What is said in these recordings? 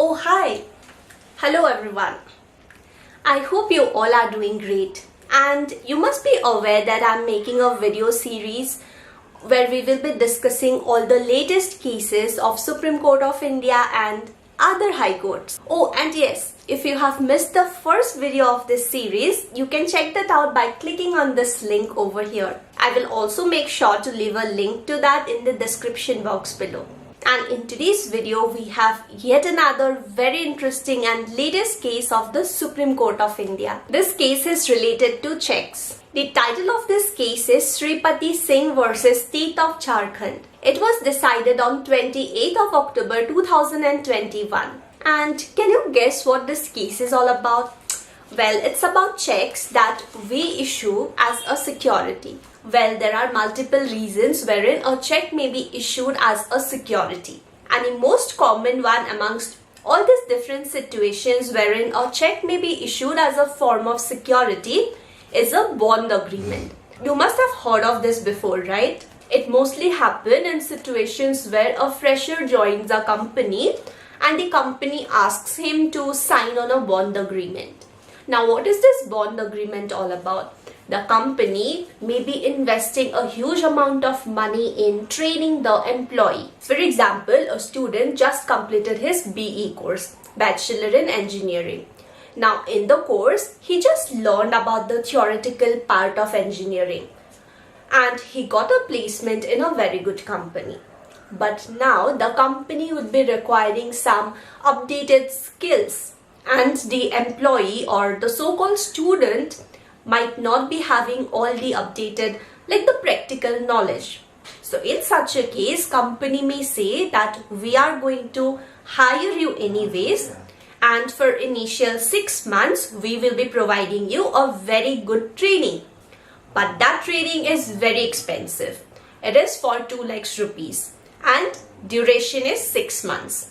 Oh, hi. Hello, everyone. I hope you all are doing great. And you must be aware that I'm making a video series where we will be discussing all the latest cases of Supreme Court of India and other high courts. Oh, and yes, if you have missed the first video of this series, you can check that out by clicking on this link over here. I will also make sure to leave a link to that in the description box below. And in today's video, we have yet another very interesting and latest case of the Supreme Court of India. This case is related to checks. The title of this case is Sripati Singh versus State of Jharkhand. It was decided on 28th of October 2021. And can you guess what this case is all about? Well, it's about checks that we issue as a security. Well, there are multiple reasons wherein a check may be issued as a security. And the most common one amongst all these different situations wherein a check may be issued as a form of security is a bond agreement. You must have heard of this before, right? It mostly happens in situations where a fresher joins a company and the company asks him to sign on a bond agreement. Now, what is this bond agreement all about? The company may be investing a huge amount of money in training the employee. For example, a student just completed his BE course, Bachelor in Engineering. Now, in the course, he just learned about the theoretical part of engineering and he got a placement in a very good company. But now the company would be requiring some updated skills and the employee or the so-called student might not be having all the updated, like the practical knowledge. So in such a case, company may say that we are going to hire you anyways, and for initial 6 months, we will be providing you a very good training. But that training is very expensive. It is for 2 lakhs rupees and duration is 6 months.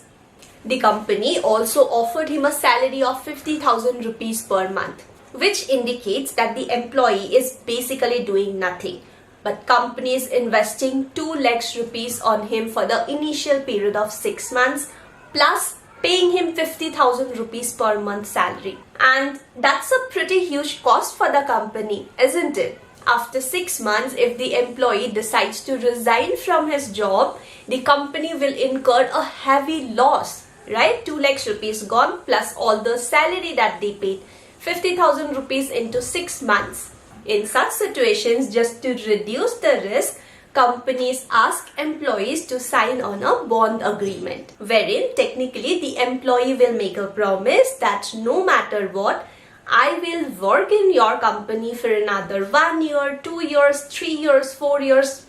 The company also offered him a salary of 50,000 rupees per month, which indicates that the employee is basically doing nothing. But company is investing 2 lakhs rupees on him for the initial period of 6 months plus paying him 50,000 rupees per month salary. And that's a pretty huge cost for the company, isn't it? After 6 months, if the employee decides to resign from his job, the company will incur a heavy loss, right? 2 lakhs rupees gone plus all the salary that they paid. 50,000 rupees into 6 months. In such situations, just to reduce the risk, companies ask employees to sign on a bond agreement, wherein technically the employee will make a promise that no matter what, I will work in your company for another 1 year, 2 years, 3 years, 4 years,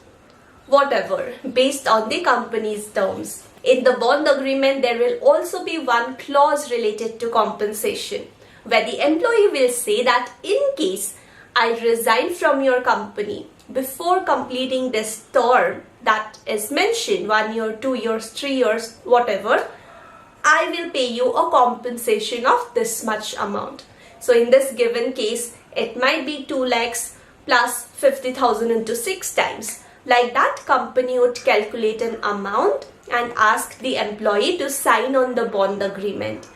whatever, based on the company's terms. In the bond agreement, there will also be one clause related to compensation, where the employee will say that in case I resign from your company before completing this term that is mentioned, 1 year, 2 years, 3 years, whatever, I will pay you a compensation of this much amount. So in this given case, it might be 2 lakhs plus 50,000 into 6 times. Like that, company would calculate an amount and ask the employee to sign on the bond agreement.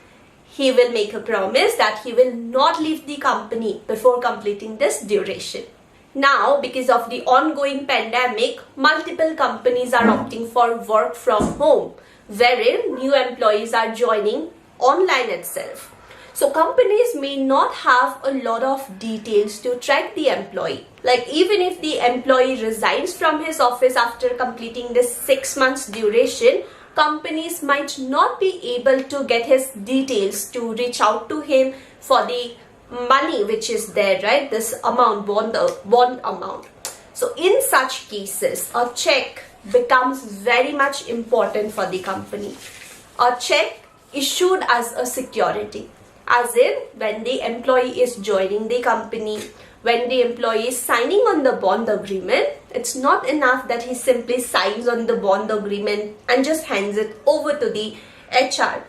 He will make a promise that he will not leave the company before completing this duration. Now, because of the ongoing pandemic, multiple companies are opting for work from home, wherein new employees are joining online itself. So companies may not have a lot of details to track the employee. Like even if the employee resigns from his office after completing this 6 months duration, companies might not be able to get his details to reach out to him for the money which is there, right? This amount, bond amount. So in such cases, a check becomes very much important for the company. A check issued as a security, as in when the employee is joining the company, when the employee is signing on the bond agreement, it's not enough that he simply signs on the bond agreement and just hands it over to the HR.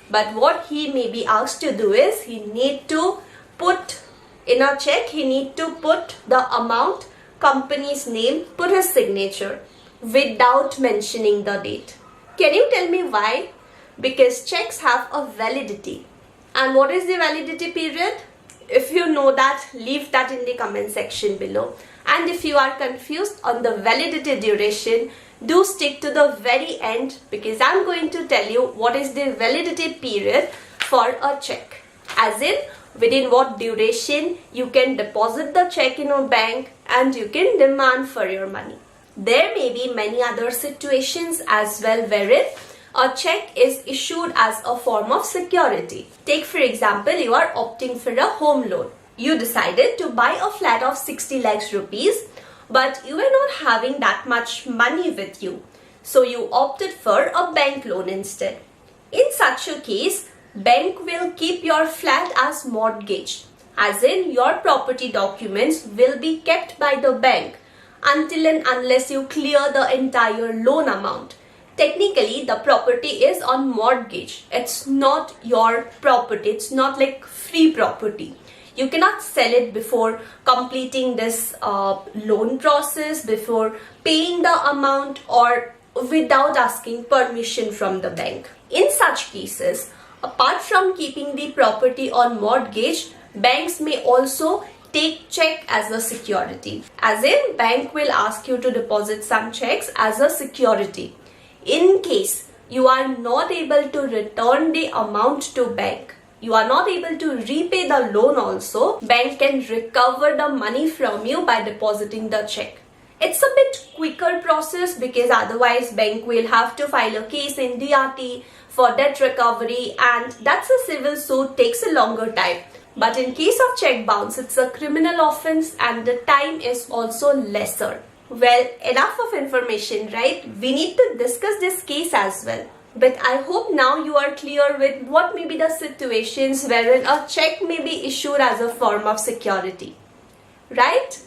But what he may be asked to do is he need to put in a check, he need to put the amount, company's name, put his signature without mentioning the date. Can you tell me why? because checks have a validity. And what is the validity period? If you know that, leave that in the comment section below. And if you are confused on the validity duration, do stick to the very end, because I'm going to tell you what is the validity period for a check. As in, within what duration you can deposit the check in a bank and you can demand for your money. There may be many other situations as well wherein a check is issued as a form of security. Take for example, you are opting for a home loan. You decided to buy a flat of 60 lakhs rupees, but you were not having that much money with you. So you opted for a bank loan instead. In such a case, bank will keep your flat as mortgaged, as in your property documents will be kept by the bank until and unless you clear the entire loan amount. Technically, the property is on mortgage. It's not your property. It's not like free property. You cannot sell it before completing this loan process, before paying the amount, or without asking permission from the bank. In such cases, apart from keeping the property on mortgage, banks may also take check as a security. As in, bank will ask you to deposit some checks as a security. In case you are not able to return the amount to bank, you are not able to repay the loan also, bank can recover the money from you by depositing the check. It's a bit quicker process, because otherwise bank will have to file a case in DRT for debt recovery, and that's a civil suit, takes a longer time. But in case of check bounce, it's a criminal offense and the time is also lesser. Well, enough of information, right? We need to discuss this case as well. But I hope now you are clear with what may be the situations wherein a check may be issued as a form of security. Right?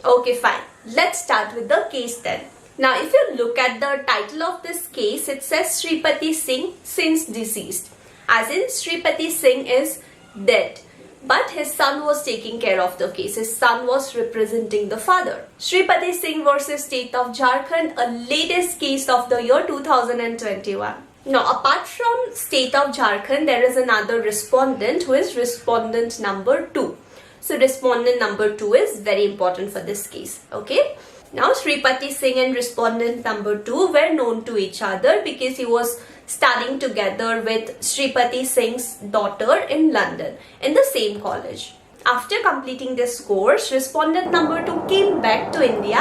Okay, fine. Let's start with the case then. Now, if you look at the title of this case, it says Sripati Singh since deceased. As in, Sripati Singh is dead, but his son was taking care of the case. His son was representing the father. Sripati Singh versus State of Jharkhand, a latest case of the year 2021. Now, apart from State of Jharkhand, there is another respondent who is respondent number 2. So, respondent number 2 is very important for this case. Okay. Now, Sripati Singh and respondent number 2 were known to each other because he was studying together with Sripati Singh's daughter in London in the same college. After completing this course, respondent number 2 came back to India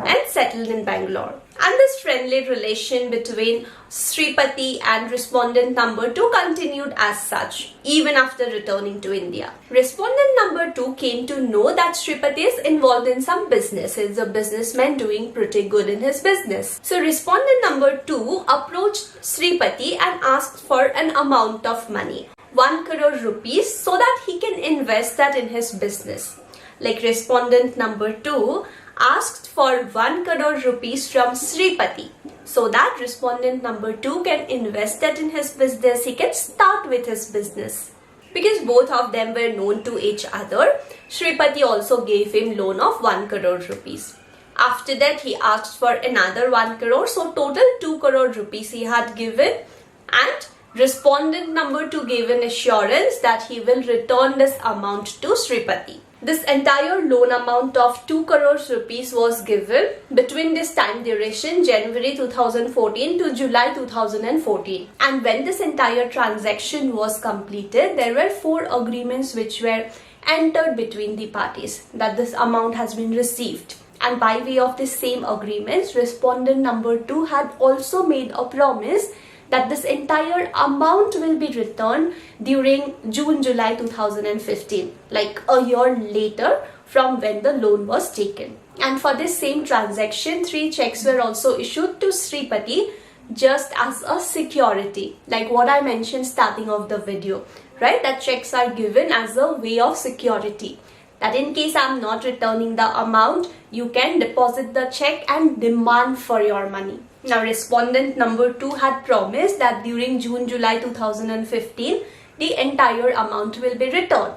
and settled in Bangalore. And this friendly relation between Sripati and respondent number 2 continued as such, even after returning to India. Respondent number 2 came to know that Sripati is involved in some business. He's a businessman doing pretty good in his business. So respondent number 2 approached Sripati and asked for an amount of money, 1 crore rupees, so that he can invest that in his business. Like respondent number 2 asked for 1 crore rupees from Sripati, so that respondent number 2 can invest that in his business. He can start with his business. Because both of them were known to each other, Sripati also gave him loan of 1 crore rupees. After that, he asked for another 1 crore, so total 2 crore rupees he had given, and respondent number 2 gave an assurance that he will return this amount to Sripati. This entire loan amount of 2 crores rupees was given between this time duration, January 2014 to July 2014. And when this entire transaction was completed, there were 4 agreements which were entered between the parties that this amount has been received. And by way of the same agreements, respondent number 2 had also made a promise that this entire amount will be returned during June-July 2015, like a year later from when the loan was taken. And for this same transaction, 3 checks were also issued to Sripati just as a security, like what I mentioned starting of the video, right? That checks are given as a way of security, that in case I'm not returning the amount, you can deposit the check and demand for your money. Now, respondent number 2 had promised that during June-July 2015, the entire amount will be returned.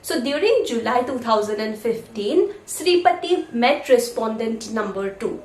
So, during July 2015, Sripati met respondent number 2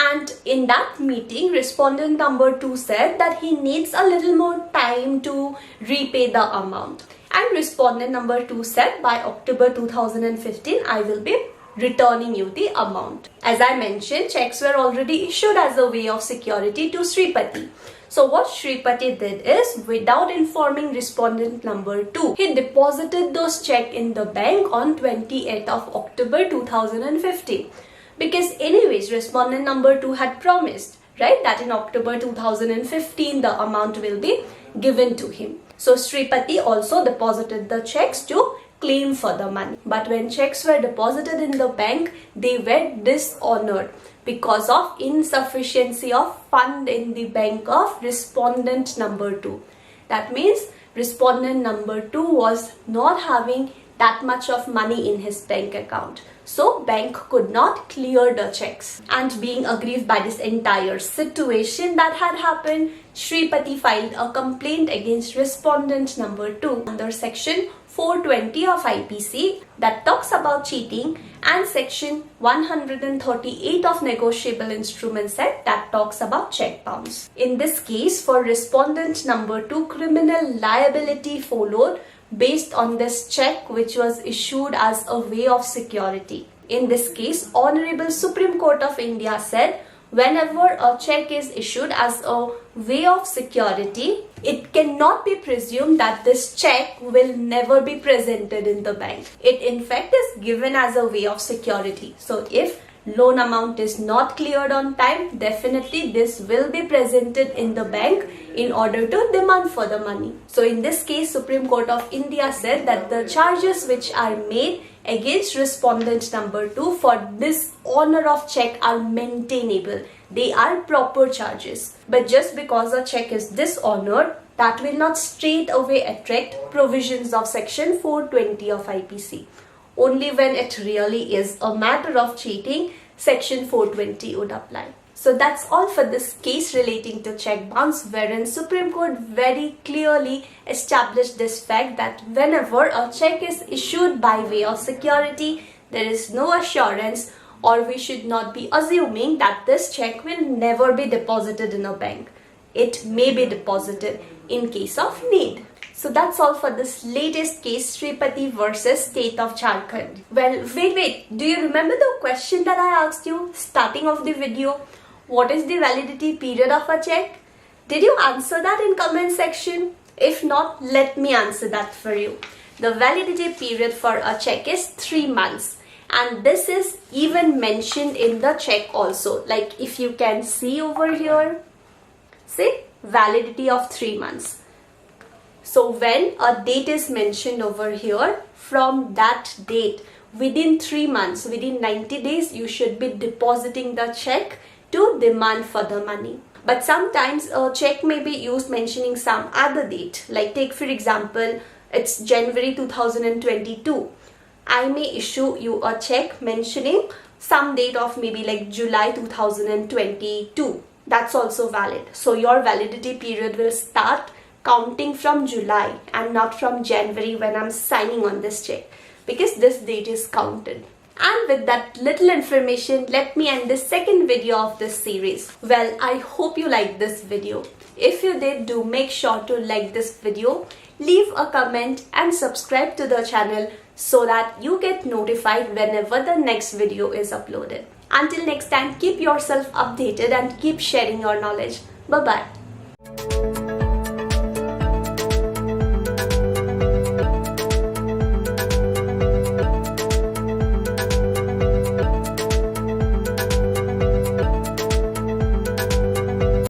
And in that meeting, respondent number 2 said that he needs a little more time to repay the amount. And respondent number 2 said by October 2015, I will be returning you the amount. As I mentioned, checks were already issued as a way of security to Sripati. So what Sripati did is, without informing respondent number 2, he deposited those checks in the bank on 28th of October 2015. Because anyways, respondent number 2 had promised, right, that in October 2015 the amount will be given to him. So Sripati also deposited the checks to claim for the money. But when checks were deposited in the bank, they were dishonored because of insufficiency of fund in the bank of respondent number 2. That means respondent number 2 was not having that much of money in his bank account. So bank could not clear the checks. And being aggrieved by this entire situation that had happened, Sripati filed a complaint against respondent number 2 under section 420 of IPC that talks about cheating, and section 138 of Negotiable Instruments Act that talks about check bounce. In this case, for respondent number 2, criminal liability followed based on this check which was issued as a way of security. In this case, Honorable Supreme Court of India said whenever a check is issued as a way of security, it cannot be presumed that this check will never be presented in the bank. It in fact is given as a way of security. So if loan amount is not cleared on time, definitely this will be presented in the bank in order to demand for the money. So in this case, Supreme Court of India said that the charges which are made against respondent number 2 for dishonor of check are maintainable. They are proper charges. But just because a check is dishonored, that will not straight away attract provisions of section 420 of IPC. Only when it really is a matter of cheating, section 420 would apply. So that's all for this case relating to check bounce, wherein Supreme Court very clearly established this fact that whenever a check is issued by way of security, there is no assurance, or we should not be assuming that this check will never be deposited in a bank. It may be deposited in case of need. So that's all for this latest case, Sripati versus State of Jharkhand. Well, wait, do you remember the question that I asked you starting of the video? What is the validity period of a check? Did you answer that in comment section? If not, let me answer that for you. The validity period for a check is 3 months. And this is even mentioned in the check also. Like if you can see over here, see, validity of 3 months. So when a date is mentioned over here, from that date, within 3 months, within 90 days, you should be depositing the check to demand for the money. But sometimes a check may be used mentioning some other date. Like take for example, it's January 2022. I may issue you a check mentioning some date of maybe like July 2022. That's also valid. So your validity period will start counting from July and not from January when I'm signing on this check, because this date is counted. And with that little information, let me end the second video of this series. Well, I hope you liked this video. If you did, do make sure to like this video, leave a comment and subscribe to the channel so that you get notified whenever the next video is uploaded. Until next time, keep yourself updated and keep sharing your knowledge. Bye-bye.